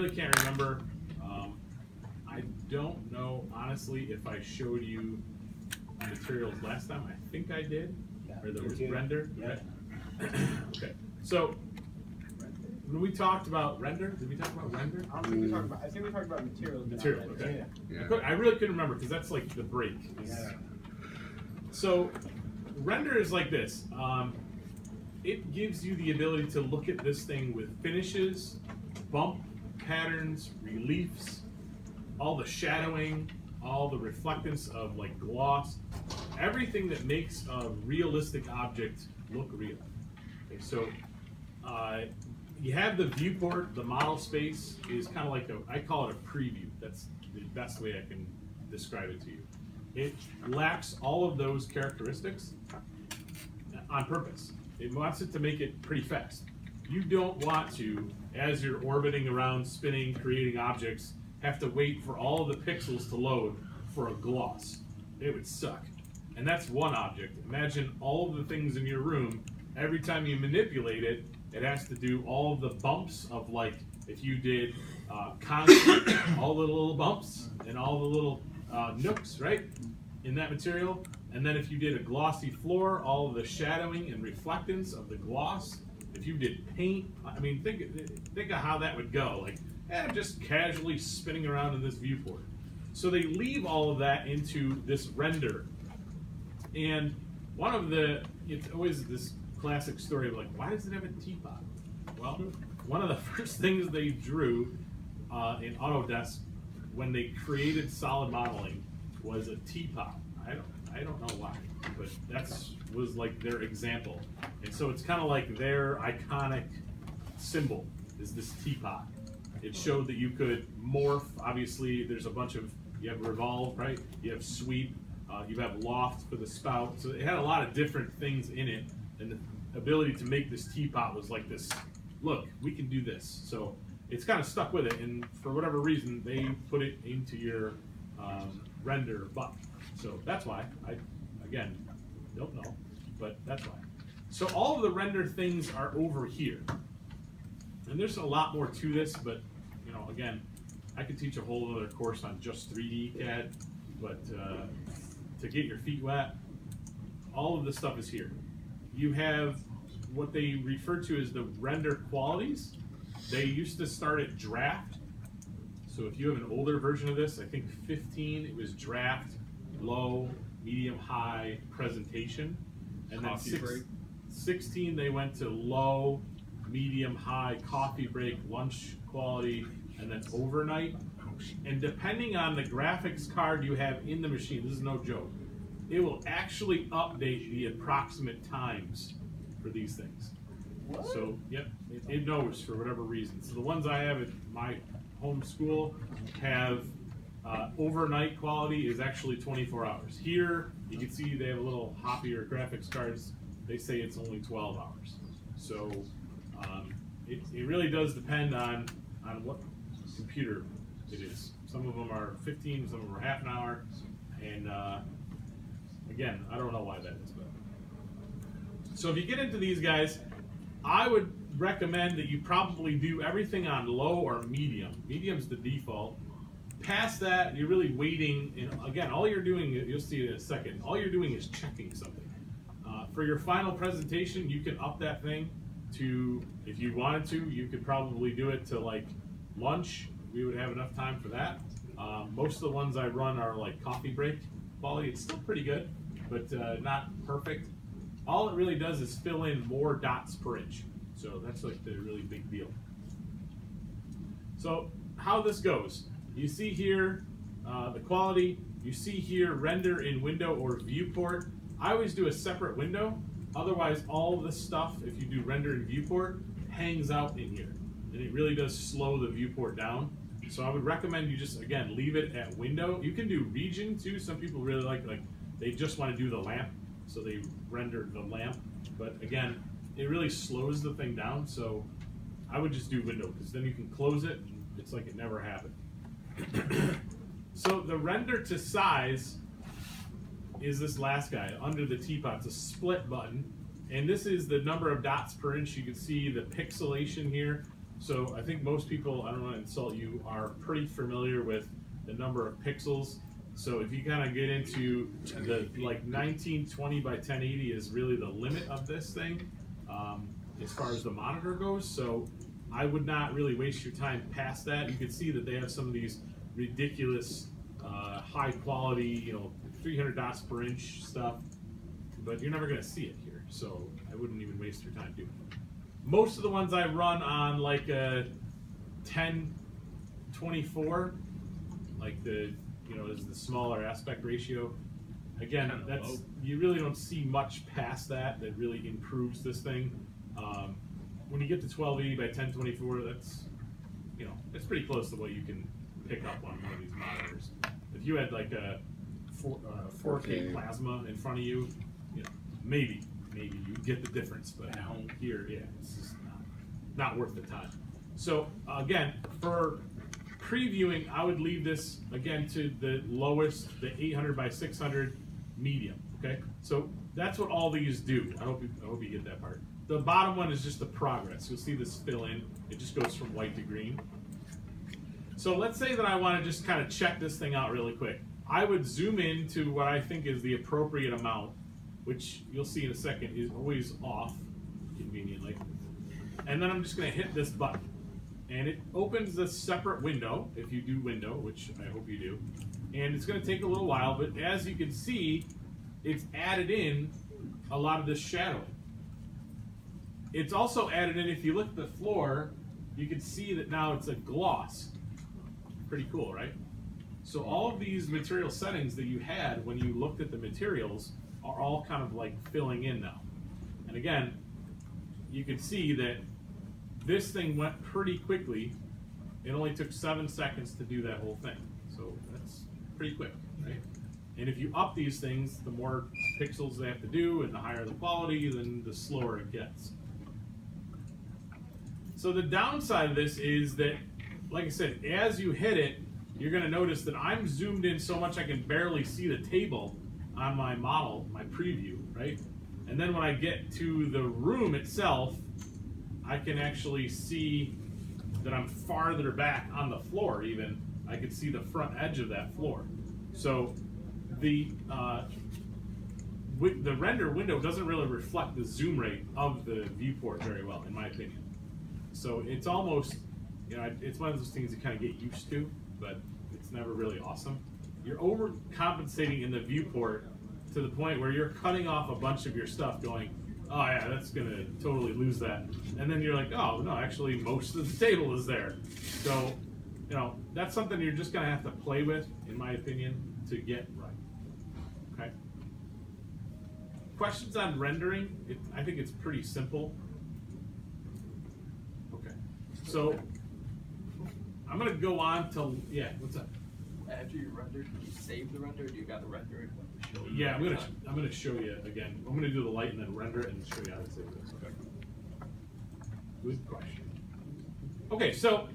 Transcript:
really can't remember. I don't know, honestly, if I showed you materials last time. I think I did. Yeah, Or there was did. render. Yeah. Okay. So when we talked about render, did we talk about render? I don't think we talked about. I think we talked about materials. but not Material, render. okay. Yeah. I really couldn't remember because that's like the break. Yeah. So render is like this. It gives you the ability to look at this thing with finishes, bump patterns, reliefs, all the shadowing, all the reflectance of like gloss, everything that makes a realistic object look real. Okay, so you have the viewport, the model space is kind of like I call it a preview. That's the best way I can describe it to you. It lacks all of those characteristics on purpose. It wants it to make it pretty fast. You don't want to, as you're orbiting around, spinning, creating objects, have to wait for all of the pixels to load for a gloss. It would suck. And that's one object. Imagine all of the things in your room, every time you manipulate it, it has to do all of the bumps of, like, if you did concrete, all the little bumps and all the little nooks, right, in that material. And then if you did a glossy floor, all of the shadowing and reflectance of the gloss. If you did paint, I mean, think of how that would go. Like, just casually spinning around in this viewport. So they leave all of that into this render. And one of it's always this classic story of like, why does it have a teapot? Well, one of the first things they drew in Autodesk when they created solid modeling was a teapot. I don't know why, but was like their example. And so it's kind of like their iconic symbol is this teapot. It showed that you could morph. Obviously, there's a bunch of, you have revolve, right? You have sweep, you have loft for the spout. So it had a lot of different things in it. And the ability to make this teapot was like this, look, we can do this. So it's kind of stuck with it. And for whatever reason, they put it into your render button. So that's why. I, again, don't know, but that's why. So all of the render things are over here. And there's a lot more to this, but you know, again, I could teach a whole other course on just 3D CAD, but to get your feet wet, all of this stuff is here. You have what they refer to as the render qualities. They used to start at draft. So if you have an older version of this, I think 15, it was draft, low, medium, high, presentation. And then 16, they went to low, medium, high, coffee break, lunch quality, and then overnight. And depending on the graphics card you have in the machine, this is no joke, it will actually update the approximate times for these things. What? So, yep, it knows for whatever reason. So the ones I have at my home school have overnight quality is actually 24 hours. Here, you can see they have a little hoppier graphics cards. They say it's only 12 hours. So it really does depend on what computer it is. Some of them are 15, some of them are half an hour. And again, I don't know why that is. But so if you get into these guys, I would recommend that you probably do everything on low or medium. Medium's the default. Past that, you're really waiting, and again, all you're doing, you'll see it in a second, all you're doing is checking something. For your final presentation, you can up that thing to, if you wanted to, you could probably do it to like lunch. We would have enough time for that. Most of the ones I run are like coffee break quality. It's still pretty good, but not perfect. All it really does is fill in more dots per inch. So that's like the really big deal. So how this goes, you see here the quality, you see here render in window or viewport. I always do a separate window, otherwise all of this stuff, if you do render in viewport, hangs out in here. And it really does slow the viewport down. So I would recommend you just, again, leave it at window. You can do region too. Some people really like they just want to do the lamp, so they render the lamp. But again, it really slows the thing down, so I would just do window, because then you can close it, and it's like it never happened. So the render to size is this last guy, under the teapot. It's a split button, and this is the number of dots per inch. You can see the pixelation here. So I think most people, I don't want to insult you, are pretty familiar with the number of pixels. So if you kind of get into the like 1920 by 1080 is really the limit of this thing as far as the monitor goes. So I would not really waste your time past that. You can see that they have some of these ridiculous high quality, 300 dots per inch stuff, but you're never going to see it here. So I wouldn't even waste your time doing it. Most of the ones I run on like a 1024, like the is the smaller aspect ratio. Again, that's you really don't see much past that really improves this thing. When you get to 1280 by 1024, that's it's pretty close to what you can pick up on one of these monitors. If you had like a 4K plasma in front of you, maybe you get the difference, but down here, yeah, it's just not worth the time. So again, for previewing, I would leave this again to the lowest, the 800 by 600 medium. Okay, so that's what all these do. I hope you get that part. The bottom one is just the progress. You'll see this fill in. It just goes from white to green. So let's say that I want to just kind of check this thing out really quick. I would zoom in to what I think is the appropriate amount, which you'll see in a second is always off, conveniently. And then I'm just going to hit this button. And it opens a separate window, if you do window, which I hope you do. And it's going to take a little while, but as you can see, it's added in a lot of this shadowing. It's also added in, if you look at the floor, you can see that now it's a gloss. Pretty cool, right? So all of these material settings that you had when you looked at the materials are all kind of like filling in now. And again, you can see that this thing went pretty quickly. It only took 7 seconds to do that whole thing. So that's pretty quick, right? And if you up these things, the more pixels they have to do and the higher the quality, then the slower it gets. So the downside of this is that, like I said, as you hit it, you're going to notice that I'm zoomed in so much I can barely see the table on my model, my preview, right? And then when I get to the room itself, I can actually see that I'm farther back on the floor even. I can see the front edge of that floor. So the render window doesn't really reflect the zoom rate of the viewport very well, in my opinion. So it's almost, it's one of those things you kind of get used to, but it's never really awesome. You're overcompensating in the viewport to the point where you're cutting off a bunch of your stuff going, oh yeah, that's gonna totally lose that. And then you're like, oh no, actually most of the table is there. So, that's something you're just gonna have to play with, in my opinion, to get right, okay? Questions on rendering? I think it's pretty simple. Okay, so I'm gonna go on to, yeah, what's up? After you render, do you save the render, or do you got to render it? Yeah, I'm gonna show you again. I'm gonna do the light and then render it and show you how to save this. Okay. Good question. Okay, so